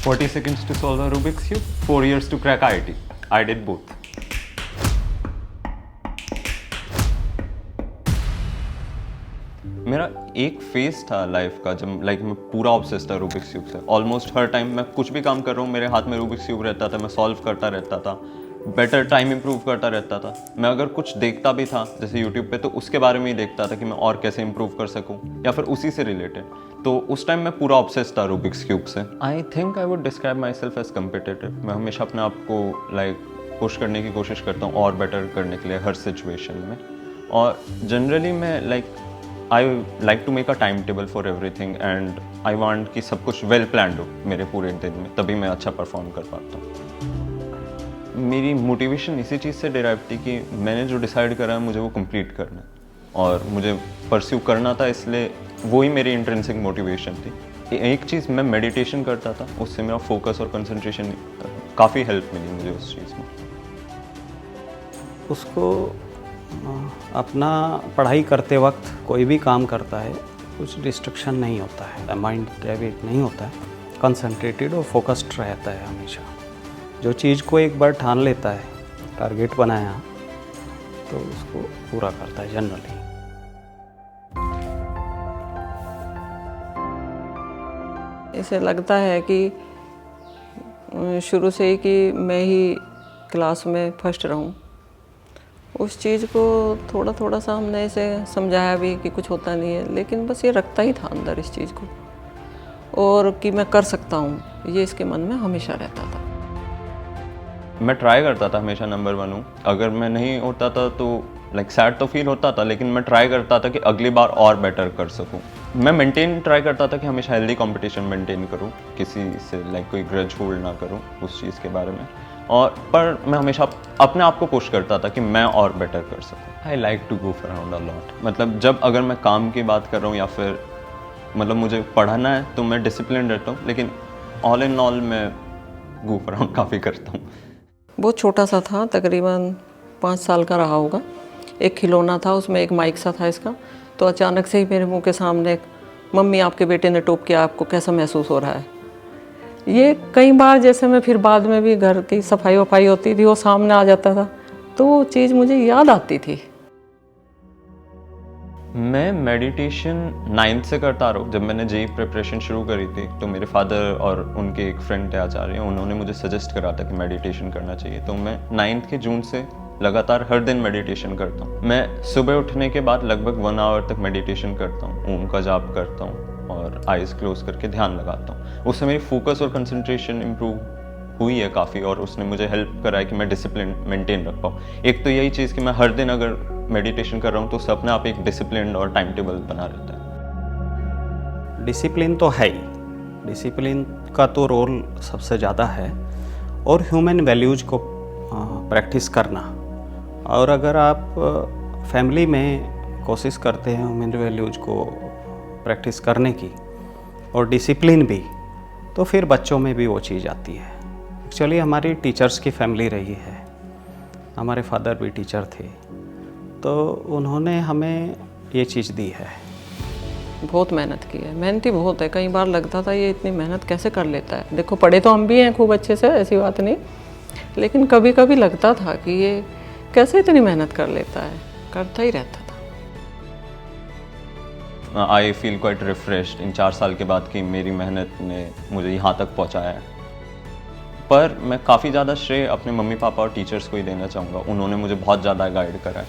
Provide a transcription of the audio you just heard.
40 seconds to solve a Rubik's Cube, 4 years to crack IIT. I did both. मेरा एक phase था life का जब मैं पूरा ऑब्सेस्ड था रूबिक्स क्यूब से। ऑलमोस्ट हर टाइम मैं कुछ भी काम कर रहा हूँ मेरे हाथ में रूबिक्स क्यूब रहता था, मैं सॉल्व करता रहता था, बेटर टाइम इंप्रूव करता रहता था। मैं अगर कुछ देखता भी था जैसे यूट्यूब पे तो उसके बारे में ही देखता था कि मैं और कैसे इंप्रूव कर सकूँ या फिर उसी से रिलेटेड। तो उस टाइम मैं पूरा ऑब्सेस्ड था रूबिक्स क्यूब से। I think I would describe myself as competitive. मैं हमेशा अपने आप को पुश करने की कोशिश करता हूँ और बेटर करने के लिए हर सिचुएशन में। और जनरली मैं I like to make a timetable for everything and I want कि सब कुछ well planned हो मेरे पूरे दिन में, तभी मैं अच्छा परफॉर्म कर पाता हूँ। मेरी मोटिवेशन इसी चीज़ से डिराइव थी कि मैंने जो डिसाइड करा है मुझे वो कंप्लीट करना है और मुझे परस्यू करना था, इसलिए वही मेरी इंट्रिंसिक मोटिवेशन थी। एक चीज़ मैं मेडिटेशन करता था, उससे मेरा फोकस और कंसंट्रेशन काफ़ी हेल्प मिली मुझे उस चीज़ में। उसको अपना पढ़ाई करते वक्त कोई भी काम करता है कुछ डिस्ट्रक्शन नहीं होता है, माइंड डाइवर्ट नहीं होता है, कंसंट्रेटेड और फोकस्ड रहता है हमेशा। जो चीज़ को एक बार ठान लेता है, टारगेट बनाया तो उसको पूरा करता है जनरली। इसे लगता है कि शुरू से ही कि मैं ही क्लास में फर्स्ट रहूं। उस चीज़ को थोड़ा थोड़ा सा हमने इसे समझाया भी कि कुछ होता नहीं है, लेकिन बस ये रखता ही था अंदर इस चीज़ को, और कि मैं कर सकता हूँ, ये इसके मन में हमेशा रहता था। मैं ट्राई करता था हमेशा नंबर 1 हूँ। अगर मैं नहीं होता था तो सैड तो फील होता था, लेकिन मैं ट्राई करता था कि अगली बार और बेटर कर सकूँ। मैं मेंटेन ट्राई करता था कि हमेशा हेल्दी कंपटीशन मेंटेन करूँ, किसी से कोई ग्रज होल्ड ना करूँ उस चीज़ के बारे में। और पर मैं हमेशा अपने आप को पुश करता था कि मैं और बेटर कर सकूं। I like to go around a lot. जब अगर मैं काम की बात कर रहा हूँ या फिर मुझे पढ़ना है तो मैं डिसिप्लिन रहता हूँ, लेकिन ऑल इन ऑल मैं गो अराउंड काफ़ी करता हूँ। बहुत छोटा सा था, तकरीबन 5 साल का रहा होगा। एक खिलौना था, उसमें एक माइक सा था इसका। तो अचानक से ही मेरे मुँह के सामने, मम्मी आपके बेटे ने टॉप किया, आपको कैसा महसूस हो रहा है। ये कई बार जैसे मैं फिर बाद में भी घर की सफाई वफाई होती थी, वो सामने आ जाता था, तो वो चीज़ मुझे याद आती थी। मैं मेडिटेशन 9th से करता रहा हूँ। जब मैंने जेई प्रिपरेशन शुरू करी थी तो मेरे फादर और उनके एक फ्रेंड थे आचार्य, उन्होंने मुझे सजेस्ट करा था कि मेडिटेशन करना चाहिए। तो मैं 9th के जून से लगातार हर दिन मेडिटेशन करता हूँ। मैं सुबह उठने के बाद लगभग 1 आवर तक मेडिटेशन करता हूँ, ओम का जाप करता हूँ और आइज़ क्लोज करके ध्यान लगाता हूँ। उससे मेरी फोकस और कंसंट्रेशन इम्प्रूव हुई है काफ़ी, और उसने मुझे हेल्प करा है कि मैं डिसिप्लिन मेंटेन रख पाऊँ। एक तो यही चीज़ कि मैं हर दिन अगर मेडिटेशन कर रहा हूँ तो उससे अपने आप एक डिसिप्लिन और टाइम टेबल बना रहता है। डिसिप्लिन तो है ही, डिसिप्लिन का तो रोल सबसे ज़्यादा है, और ह्यूमन वैल्यूज़ को प्रैक्टिस करना। और अगर आप फैमिली में कोशिश करते हैं ह्यूमन वैल्यूज़ को प्रैक्टिस करने की और डिसिप्लिन भी, तो फिर बच्चों में भी वो चीज़ आती है। एक्चुअली हमारी टीचर्स की फैमिली रही है, हमारे फादर भी टीचर थे, तो उन्होंने हमें ये चीज़ दी है। बहुत मेहनत की है, मेहनती बहुत है। कई बार लगता था ये इतनी मेहनत कैसे कर लेता है। देखो पढ़े तो हम भी हैं खूब अच्छे से, ऐसी बात नहीं, लेकिन कभी कभी लगता था कि ये कैसे इतनी मेहनत कर लेता है, करता ही रहता था। आई फील क्वाइट रिफ्रेश्ड इन 4 साल के बाद कि मेरी मेहनत ने मुझे यहाँ तक पहुँचाया है। पर मैं काफ़ी ज़्यादा श्रेय अपने मम्मी पापा और टीचर्स को ही देना चाहूँगा। उन्होंने मुझे बहुत ज़्यादा गाइड करा है।